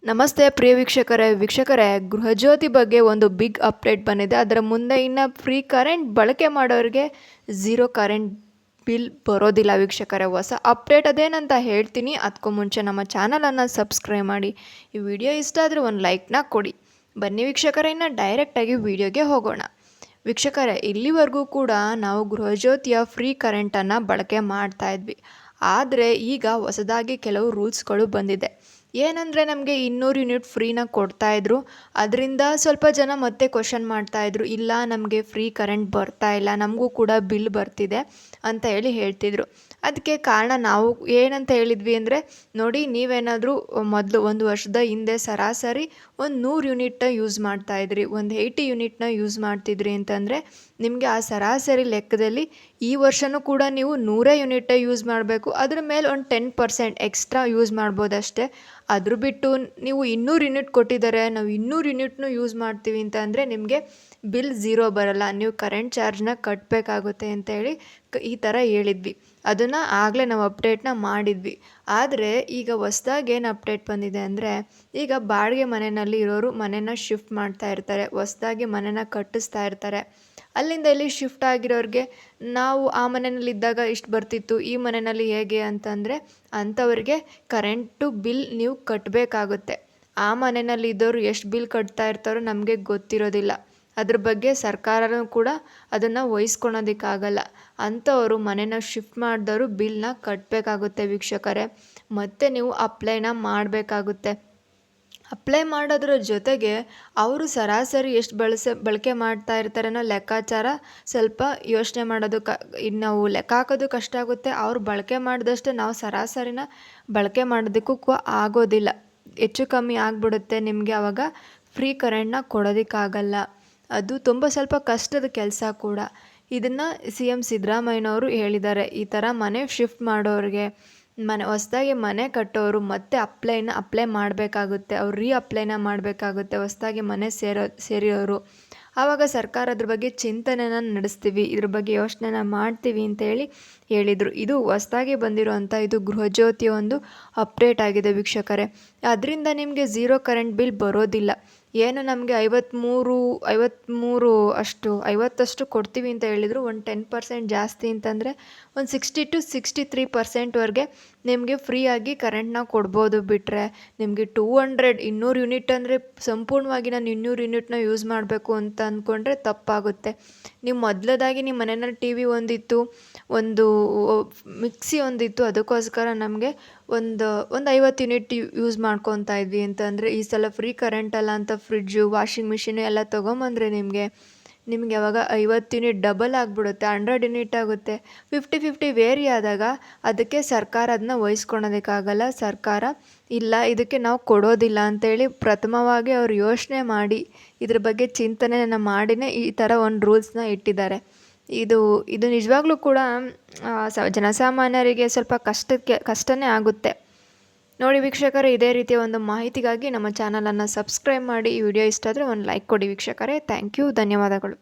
ನಮಸ್ತೆ ಪ್ರಿಯ ವೀಕ್ಷಕರೇ ಗೃಹಜ್ಯೋತಿ ಬಗ್ಗೆ ಒಂದು ಬಿಗ್ ಅಪ್ಡೇಟ್ ಬಂದಿದೆ. ಅದರ ಮುಂದೆ ಇನ್ನು ಫ್ರೀ ಕರೆಂಟ್ ಬಳಕೆ ಮಾಡೋರಿಗೆ ಝೀರೋ ಕರೆಂಟ್ ಬಿಲ್ ಬರೋದಿಲ್ಲ ವೀಕ್ಷಕರೇ. ಹೊಸ ಅಪ್ಡೇಟ್ ಅದೇನಂತ ಹೇಳ್ತೀನಿ. ಅದಕ್ಕೂ ಮುಂಚೆ ನಮ್ಮ ಚಾನಲನ್ನು ಸಬ್ಸ್ಕ್ರೈಬ್ ಮಾಡಿ. ಈ ವಿಡಿಯೋ ಇಷ್ಟ ಆದರೆ ಒಂದು ಲೈಕ್ನ ಕೊಡಿ. ಬನ್ನಿ ವೀಕ್ಷಕರೇ, ಇನ್ನು ಡೈರೆಕ್ಟಾಗಿ ವಿಡಿಯೋಗೆ ಹೋಗೋಣ. ವೀಕ್ಷಕರೇ, ಇಲ್ಲಿವರೆಗೂ ಕೂಡ ನಾವು ಗೃಹಜ್ಯೋತಿಯ ಫ್ರೀ ಕರೆಂಟನ್ನು ಬಳಕೆ ಮಾಡ್ತಾ ಇದ್ವಿ. ಆದರೆ ಈಗ ಹೊಸದಾಗಿ ಕೆಲವು ರೂಲ್ಸ್ಗಳು ಬಂದಿದೆ. ಏನಂದರೆ ನಮಗೆ 200 ಯೂನಿಟ್ ಫ್ರೀನ ಕೊಡ್ತಾಯಿದ್ರು. ಅದರಿಂದ ಸ್ವಲ್ಪ ಜನ ಮತ್ತೆ ಕ್ವಶನ್ ಮಾಡ್ತಾಯಿದ್ರು, ಇಲ್ಲ ನಮಗೆ ಫ್ರೀ ಕರೆಂಟ್ ಬರ್ತಾ ಇಲ್ಲ, ನಮಗೂ ಕೂಡ ಬಿಲ್ ಬರ್ತಿದೆ ಅಂತ ಹೇಳ್ತಿದ್ರು. ಅದಕ್ಕೆ ಕಾರಣ ನಾವು ಏನಂತ ಹೇಳಿದ್ವಿ ಅಂದರೆ, ನೋಡಿ ನೀವೇನಾದರೂ ಮೊದಲು ಒಂದು ವರ್ಷದ ಹಿಂದೆ ಸರಾಸರಿ ಒಂದು 100 ಯೂನಿಟ್ನ ಯೂಸ್ ಮಾಡ್ತಾಯಿದ್ರಿ, ಒಂದು 80 ಯೂನಿಟ್ನ ಯೂಸ್ ಮಾಡ್ತಿದ್ರಿ ಅಂತಂದರೆ ನಿಮಗೆ ಆ ಸರಾಸರಿ ಲೆಕ್ಕದಲ್ಲಿ ಈ ವರ್ಷವೂ ಕೂಡ ನೀವು 100 ಯೂನಿಟ್ನ ಯೂಸ್ ಮಾಡಬೇಕು. ಅದ್ರ ಮೇಲೆ ಒಂದು 10% ಎಕ್ಸ್ಟ್ರಾ ಯೂಸ್ ಮಾಡ್ಬೋದಷ್ಟೇ. ಅದ್ರ ಬಿಟ್ಟು ನೀವು 200 ಯೂನಿಟ್ ಕೊಟ್ಟಿದ್ದಾರೆ, ನಾವು 200 ಯೂನಿಟ್ನು ಯೂಸ್ ಮಾಡ್ತೀವಿ ಅಂತ ಅಂದರೆ ನಿಮಗೆ ಬಿಲ್ ಝೀರೋ ಬರಲ್ಲ, ನೀವು ಕರೆಂಟ್ ಚಾರ್ಜ್ನ ಕಟ್ಟಬೇಕಾಗುತ್ತೆ ಅಂತೇಳಿ ಈ ಥರ ಹೇಳಿದ್ವಿ. ಅದನ್ನು ಆಗಲೇ ನಾವು ಅಪ್ಡೇಟ್ನ ಮಾಡಿದ್ವಿ. ಆದರೆ ಈಗ ಹೊಸ್ದಾಗಿ ಏನು ಅಪ್ಡೇಟ್ ಬಂದಿದೆ ಅಂದರೆ, ಈಗ ಬಾಡಿಗೆ ಮನೆಯಲ್ಲಿ ಇರೋರು ಮನೆನ ಶಿಫ್ಟ್ ಮಾಡ್ತಾ ಇರ್ತಾರೆ, ಹೊಸ್ದಾಗಿ ಮನೆನ ಕಟ್ಟಿಸ್ತಾ ಇರ್ತಾರೆ. ಅಲ್ಲಿಂದ ಇಲ್ಲಿ ಶಿಫ್ಟ್ ಆಗಿರೋರಿಗೆ ನಾವು ಆ ಮನೆಯಲ್ಲಿದ್ದಾಗ ಇಷ್ಟು ಬರ್ತಿತ್ತು, ಈ ಮನೆಯಲ್ಲಿ ಹೇಗೆ ಅಂತಂದರೆ ಅಂಥವ್ರಿಗೆ ಕರೆಂಟು ಬಿಲ್ ನೀವು ಕಟ್ಟಬೇಕಾಗುತ್ತೆ. ಆ ಮನೆಯಲ್ಲಿ ಇದ್ದವರು ಎಷ್ಟು ಬಿಲ್ ಕಟ್ತಾ ಇರ್ತಾರೋ ನಮಗೆ ಗೊತ್ತಿರೋದಿಲ್ಲ. ಅದ್ರ ಬಗ್ಗೆ ಸರ್ಕಾರನೂ ಕೂಡ ಅದನ್ನು ವಹಿಸ್ಕೊಳೋದಕ್ಕಾಗಲ್ಲ. ಅಂಥವರು ಮನೆನ ಶಿಫ್ಟ್ ಮಾಡಿದವರು ಬಿಲ್ನ ಕಟ್ಟಬೇಕಾಗುತ್ತೆ ವೀಕ್ಷಕರೇ. ಮತ್ತು ನೀವು ಅಪ್ಲೈನ ಮಾಡಬೇಕಾಗುತ್ತೆ. ಅಪ್ಲೈ ಮಾಡೋದ್ರ ಜೊತೆಗೆ ಅವರು ಸರಾಸರಿ ಎಷ್ಟು ಬಳಕೆ ಮಾಡ್ತಾ ಇರ್ತಾರೆ ಅನ್ನೋ ಲೆಕ್ಕಾಚಾರ ಸ್ವಲ್ಪ ಯೋಚನೆ ಮಾಡೋದು ನಾವು ಲೆಕ್ಕ ಹಾಕೋದು ಕಷ್ಟ ಆಗುತ್ತೆ. ಅವ್ರು ಬಳಕೆ ಮಾಡಿದಷ್ಟೇ ನಾವು ಸರಾಸರಿನ ಬಳಕೆ ಮಾಡೋದಕ್ಕೂ ಆಗೋದಿಲ್ಲ, ಹೆಚ್ಚು ಕಮ್ಮಿ ಆಗಿಬಿಡುತ್ತೆ. ನಿಮಗೆ ಆವಾಗ ಫ್ರೀ ಕರೆಂಟ್ನ ಕೊಡೋದಕ್ಕಾಗಲ್ಲ. ಅದು ತುಂಬ ಸ್ವಲ್ಪ ಕಷ್ಟದ ಕೆಲಸ ಕೂಡ. ಇದನ್ನು CM ಸಿದ್ದರಾಮಯ್ಯನವರು ಹೇಳಿದ್ದಾರೆ. ಈ ಥರ ಮನೆ ಶಿಫ್ಟ್ ಮಾಡೋರಿಗೆ, ಹೊಸದಾಗಿ ಮನೆ ಕಟ್ಟೋರು ಮತ್ತೆ ಅಪ್ಲೈ ಮಾಡಬೇಕಾಗುತ್ತೆ, ಅವ್ರು ಅಪ್ಲೈನ ಮಾಡಬೇಕಾಗುತ್ತೆ. ಹೊಸದಾಗಿ ಮನೆ ಸೇರಿರೋರು ಆವಾಗ ಸರ್ಕಾರ ಅದ್ರ ಬಗ್ಗೆ ಚಿಂತನೆನ ನಡೆಸ್ತೀವಿ, ಇದ್ರ ಬಗ್ಗೆ ಯೋಚನೆನ ಮಾಡ್ತೀವಿ ಅಂತೇಳಿ ಹೇಳಿದರು. ಇದು ಹೊಸದಾಗಿ ಬಂದಿರೋವಂಥ ಇದು ಗೃಹಜ್ಯೋತಿಯ ಒಂದು ಅಪ್ಡೇಟ್ ಆಗಿದೆ ವೀಕ್ಷಕರೇ. ಅದರಿಂದ ನಿಮಗೆ ಝೀರೋ ಕರೆಂಟ್ ಬಿಲ್ ಬರೋದಿಲ್ಲ. ಏನು ನಮಗೆ 50 ಕೊಡ್ತೀವಿ ಅಂತ ಹೇಳಿದರು. ಒಂದು 10% ಜಾಸ್ತಿ ಅಂತಂದರೆ ಒಂದು 60 to 63% ನಿಮಗೆ ಫ್ರೀಯಾಗಿ ಕರೆಂಟ್ನ ಕೊಡ್ಬೋದು. ಬಿಟ್ಟರೆ ನಿಮಗೆ 200 ಯೂನಿಟ್ ಅಂದರೆ ಸಂಪೂರ್ಣವಾಗಿ ನಾನು 200 ಯೂನಿಟ್ನ ಯೂಸ್ ಮಾಡಬೇಕು ಅಂತ ಅಂದ್ಕೊಂಡ್ರೆ ತಪ್ಪಾಗುತ್ತೆ. ನೀವು ಮೊದಲದಾಗಿ ನಿಮ್ಮ ಮನೆಯಲ್ಲಿ TV ಒಂದಿತ್ತು, ಒಂದು ಮಿಕ್ಸಿ ಒಂದಿತ್ತು, ಅದಕ್ಕೋಸ್ಕರ ನಮಗೆ ಒಂದು 50 ಯೂನಿಟ್ ಯೂಸ್ ಮಾಡ್ಕೊತಾ ಇದ್ವಿ ಅಂತಂದರೆ, ಈ ಸಲ ಫ್ರೀ ಕರೆಂಟ್ ಅಲ್ಲ ಅಂತ ಫ್ರಿಡ್ಜು, ವಾಷಿಂಗ್ ಮಿಷಿನು ಎಲ್ಲ ತೊಗೊಂಬಂದರೆ ನಿಮಗೆ ಅವಾಗ 50 ಯೂನಿಟ್ ಡಬಲ್ ಆಗಿಬಿಡುತ್ತೆ, 100 ಯೂನಿಟ್ ಆಗುತ್ತೆ. 50-50 ವೇರಿ ಆದಾಗ ಅದಕ್ಕೆ ಸರ್ಕಾರ ಅದನ್ನ ವಹಿಸ್ಕೊಳೋದಕ್ಕಾಗಲ್ಲ. ಸರ್ಕಾರ ಇಲ್ಲ ಇದಕ್ಕೆ ನಾವು ಕೊಡೋದಿಲ್ಲ ಅಂತೇಳಿ ಪ್ರಥಮವಾಗಿ ಅವ್ರು ಯೋಚನೆ ಮಾಡಿ ಇದ್ರ ಬಗ್ಗೆ ಚಿಂತನೆಯನ್ನು ಮಾಡಿನೇ ಈ ಥರ ಒಂದು ರೂಲ್ಸ್ನ ಇಟ್ಟಿದ್ದಾರೆ. ಇದು ನಿಜವಾಗ್ಲೂ ಕೂಡ ಜನಸಾಮಾನ್ಯರಿಗೆ ಸ್ವಲ್ಪ ಕಷ್ಟನೇ ಆಗುತ್ತೆ. ನೋಡಿ ವೀಕ್ಷಕರೇ, ಇದೇ ರೀತಿಯ ಒಂದು ಮಾಹಿತಿಗಾಗಿ ನಮ್ಮ ಚಾನಲನ್ನು ಸಬ್ಸ್ಕ್ರೈಬ್ ಮಾಡಿ. ಈ ವಿಡಿಯೋ ಇಷ್ಟ ಆದರೆ ಒಂದು ಲೈಕ್ ಕೊಡಿ ವೀಕ್ಷಕರೇ. ಥ್ಯಾಂಕ್ ಯು, ಧನ್ಯವಾದಗಳು.